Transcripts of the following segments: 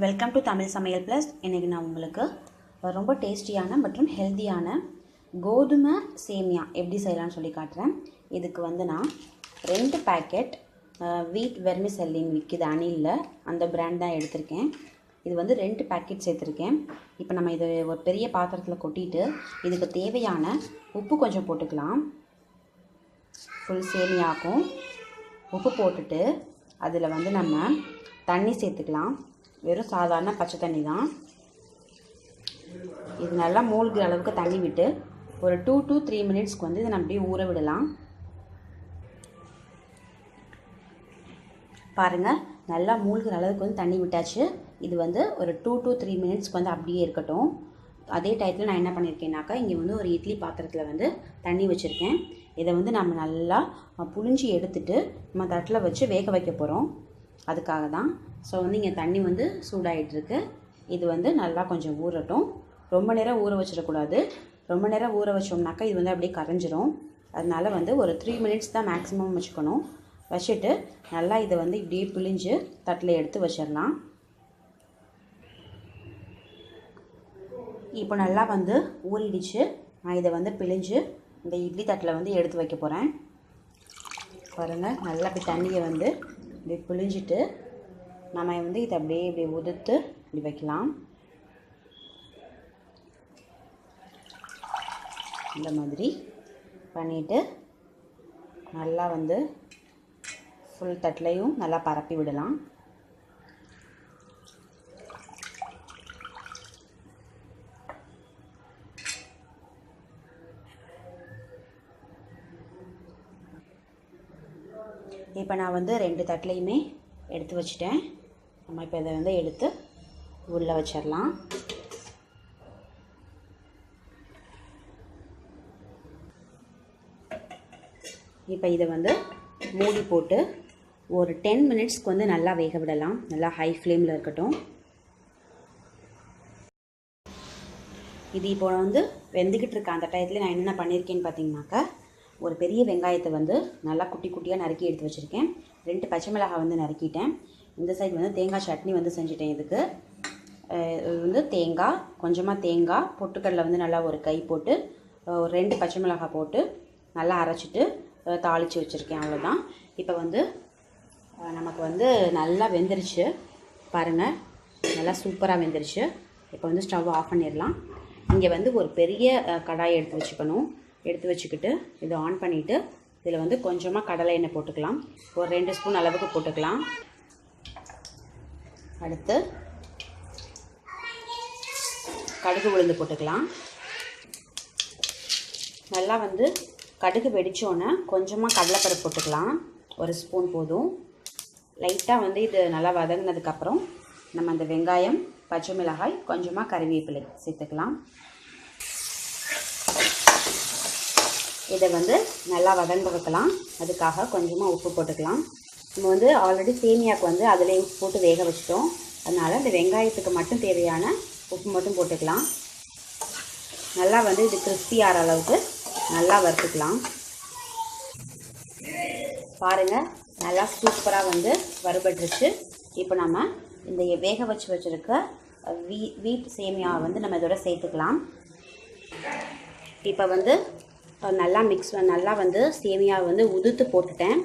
Welcome to Tamil சமையல் plus. இன்றைக்கி நான் உங்களுக்கு ரொம்ப டேஸ்டியான மற்றும் ஹெல்த்தியான கோதுமை சேமியா எப்படி செய்யலாம்னு சொல்லி காட்டுறேன். இதுக்கு வந்து நான் 2 பேக்கெட் வீட் வெர்மிcelliன்னு விற்கிது அணிலில், அந்த பிராண்ட் தான் எடுத்திருக்கேன். இது வந்து 2 பேக்கெட் சேர்த்துருக்கேன். இப்போ நம்ம இது ஒரு பெரிய பாத்திரத்தில் கொட்டிட்டு இதுக்கு தேவையான உப்பு கொஞ்சம் போட்டுக்கலாம். ஃபுல் சேமியாக்கும் உப்பு போட்டுட்டு அதில் வந்து நம்ம தண்ணி சேர்த்துக்கலாம். வெறும் சாதாரண பச்சை தண்ணி தான். இது நல்லா மூழ்கிற அளவுக்கு தண்ணி விட்டு ஒரு 2 to 3 மினிட்ஸ்க்கு வந்து இதை நம்ம அப்படியே ஊற விடலாம். பாருங்கள், நல்லா மூழ்கிற அளவுக்கு வந்து தண்ணி விட்டாச்சு. இது வந்து ஒரு 2 to 3 மினிட்ஸ்க்கு வந்து அப்படியே இருக்கட்டும். அதே டயத்தில் நான் என்ன பண்ணியிருக்கேன்னாக்கா, இங்கே வந்து ஒரு இட்லி பாத்திரத்தில் வந்து தண்ணி வச்சுருக்கேன். இதை வந்து நம்ம நல்லா புழிஞ்சி எடுத்துட்டு நம்ம தட்டில் வச்சு வேக வைக்க போகிறோம். அதுக்காக தான். ஸோ வந்து இங்கே தண்ணி வந்து சூடாகிட்டுருக்கு. இது வந்து நல்லா கொஞ்சம் ஊறட்டும். ரொம்ப நேரம் ஊற வச்சிடக்கூடாது. ரொம்ப நேரம் ஊற வச்சோம்னாக்கா இது வந்து அப்படியே கரைஞ்சிரும். அதனால் வந்து ஒரு 3 மினிட்ஸ் தான் மேக்ஸிமம் வச்சுக்கணும். வச்சுட்டு நல்லா இதை வந்து இப்படியே பிழிஞ்சு தட்டில் எடுத்து வச்சிடலாம். இப்போ நல்லா வந்து ஊறிடுச்சு. நான் இதை வந்து பிழிஞ்சு இந்த இட்லி தட்டில் வந்து எடுத்து வைக்க போகிறேன். பாருங்கள், நல்லா இப்படி தண்ணியை வந்து இப்படி பிழிஞ்சிட்டு நம்ம வந்து இதை அப்படியே இப்படி உதுத்து இப்படி வைக்கலாம். இந்த மாதிரி பண்ணிவிட்டு நல்லா வந்து ஃபுல் தட்டிலையும் நல்லா பரப்பி விடலாம். இப்போ நான் வந்து 2 தட்டிலையுமே எடுத்து வச்சிட்டேன். நம்ம இப்போ இதை வந்து எடுத்து உள்ளே வச்சிடலாம். இப்போ இதை வந்து மூடி போட்டு ஒரு 10 மினிட்ஸ்க்கு வந்து நல்லா வேக விடலாம். நல்லா ஹை ஃப்ளேமில் இருக்கட்டும். இது இப்போ வந்து வெந்துக்கிட்டு இருக்க அந்த டயத்தில் நான் என்னென்ன பண்ணியிருக்கேன்னு பார்த்தீங்கன்னாக்கா, ஒரு பெரிய வெங்காயத்தை வந்து நல்லா குட்டி குட்டியாக நறுக்கி எடுத்து வச்சுருக்கேன். 2 பச்சை மிளகாய் வந்து நறுக்கிட்டேன். இந்த சைடு வந்து தேங்காய் சட்னி வந்து செஞ்சுட்டேன். இதுக்கு இது வந்து தேங்காய், கொஞ்சமாக தேங்காய், பொட்டுக்கடலை வந்து நல்லா ஒரு கை போட்டு ஒரு 2 பச்சை மிளகாய் போட்டு நல்லா அரைச்சிட்டு தாளித்து வச்சுருக்கேன். அவ்வளோதான். இப்போ வந்து நமக்கு வந்து நல்லா வெந்துருச்சு. பாருங்கள், நல்லா சூப்பராக வெந்துருச்சு. இப்போ வந்து ஸ்டவ் ஆஃப் பண்ணிடலாம். இங்கே வந்து ஒரு பெரிய கடாயை எடுத்து வச்சுக்கணும். எடுத்து வச்சுக்கிட்டு இதை ஆன் பண்ணிவிட்டு இதில் வந்து கொஞ்சமாக கடலை எண்ணெய் போட்டுக்கலாம். ஒரு 2 ஸ்பூன் அளவுக்கு போட்டுக்கலாம். அடுத்து கடுகு உளுந்து போட்டுக்கலாம். நல்லா வந்து கடுகு வெடித்தோன்னே கொஞ்சமாக கடலைப்பருப்பு போட்டுக்கலாம். 1 ஸ்பூன் போதும். லைட்டாக வந்து இது நல்லா வதங்கினதுக்கப்புறம் நம்ம அந்த வெங்காயம், பச்சை மிளகாய், கொஞ்சமாக கறிவேப்பிலை சேர்த்துக்கலாம். இதை வந்து நல்லா வதங்க வைக்கலாம். அதுக்காக கொஞ்சமாக உப்பு போட்டுக்கலாம். நம்ம வந்து ஆல்ரெடி சேமியாவுக்கு வந்து அதிலே உப்பு போட்டு வேக வச்சிட்டோம். அதனால் இந்த வெங்காயத்துக்கு மட்டும் தேவையான உப்பு மட்டும் போட்டுக்கலாம். நல்லா வந்து இது கிறிஸ்பி ஆகிற அளவுக்கு நல்லா வறுத்துக்கலாம். பாருங்கள், நல்லா சூப்பராக வந்து வறுபட்டுருச்சு. இப்போ நம்ம இந்த வேக வச்சுருக்க வீட் சேமியாவை வந்து நம்ம இதோட சேர்த்துக்கலாம். இப்போ வந்து நல்லா வந்து சேமியாவை வந்து உதுத்து போட்டுட்டேன்.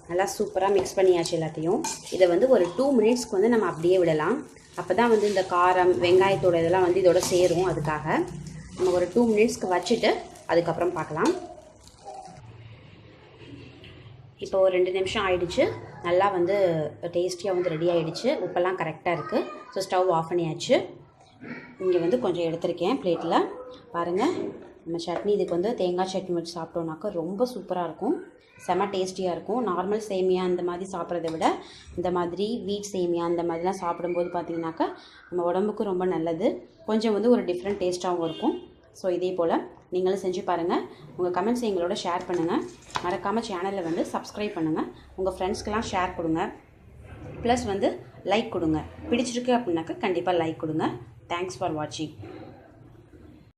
நல்லா சூப்பராக மிக்ஸ் பண்ணியாச்சு எல்லாத்தையும். இதை வந்து ஒரு 2 மினிட்ஸ்க்கு வந்து நம்ம அப்படியே விடலாம். அப்போ தான் வந்து இந்த காரம், வெங்காயத்தோட இதெல்லாம் வந்து இதோட சேரும். அதுக்காக நம்ம ஒரு 2 மினிட்ஸ்க்கு வச்சுட்டு அதுக்கப்புறம் பார்க்கலாம். இப்போ ஒரு 2 நிமிஷம் ஆயிடுச்சு. நல்லா வந்து டேஸ்டியாக வந்து ரெடி ஆகிடுச்சு. உப்பெல்லாம் கரெக்டாக இருக்குது. ஸோ ஸ்டவ் ஆஃப் பண்ணியாச்சு. இங்கே வந்து கொஞ்சம் எடுத்திருக்கேன் பிளேட்டில். பாருங்கள், நம்ம சட்னி இதுக்கு வந்து தேங்காய் சட்னி வச்சு சாப்பிட்டோன்னாக்கா ரொம்ப சூப்பராக இருக்கும். செம்ம டேஸ்டியாக இருக்கும். நார்மல் சேமியா அந்த மாதிரி சாப்பிட்றத விட இந்த மாதிரி வீட் சேமியா அந்த மாதிரிலாம் சாப்பிடும்போது பார்த்திங்கனாக்கா நம்ம உடம்புக்கு ரொம்ப நல்லது. கொஞ்சம் வந்து ஒரு டிஃப்ரெண்ட் டேஸ்ட்டாகவும் இருக்கும். ஸோ இதே போல் நீங்களும் செஞ்சு பாருங்கள். உங்கள் கமெண்ட்ஸ் எங்களோட ஷேர் பண்ணுங்கள். மறக்காமல் சேனலில் வந்து சப்ஸ்கிரைப் பண்ணுங்கள். உங்கள் ஃப்ரெண்ட்ஸ்க்கெலாம் ஷேர் கொடுங்க. ப்ளஸ் வந்து லைக் கொடுங்க. பிடிச்சிருக்கு அப்படின்னாக்கா கண்டிப்பாக லைக் கொடுங்க. தேங்க்ஸ் ஃபார் வாட்சிங்.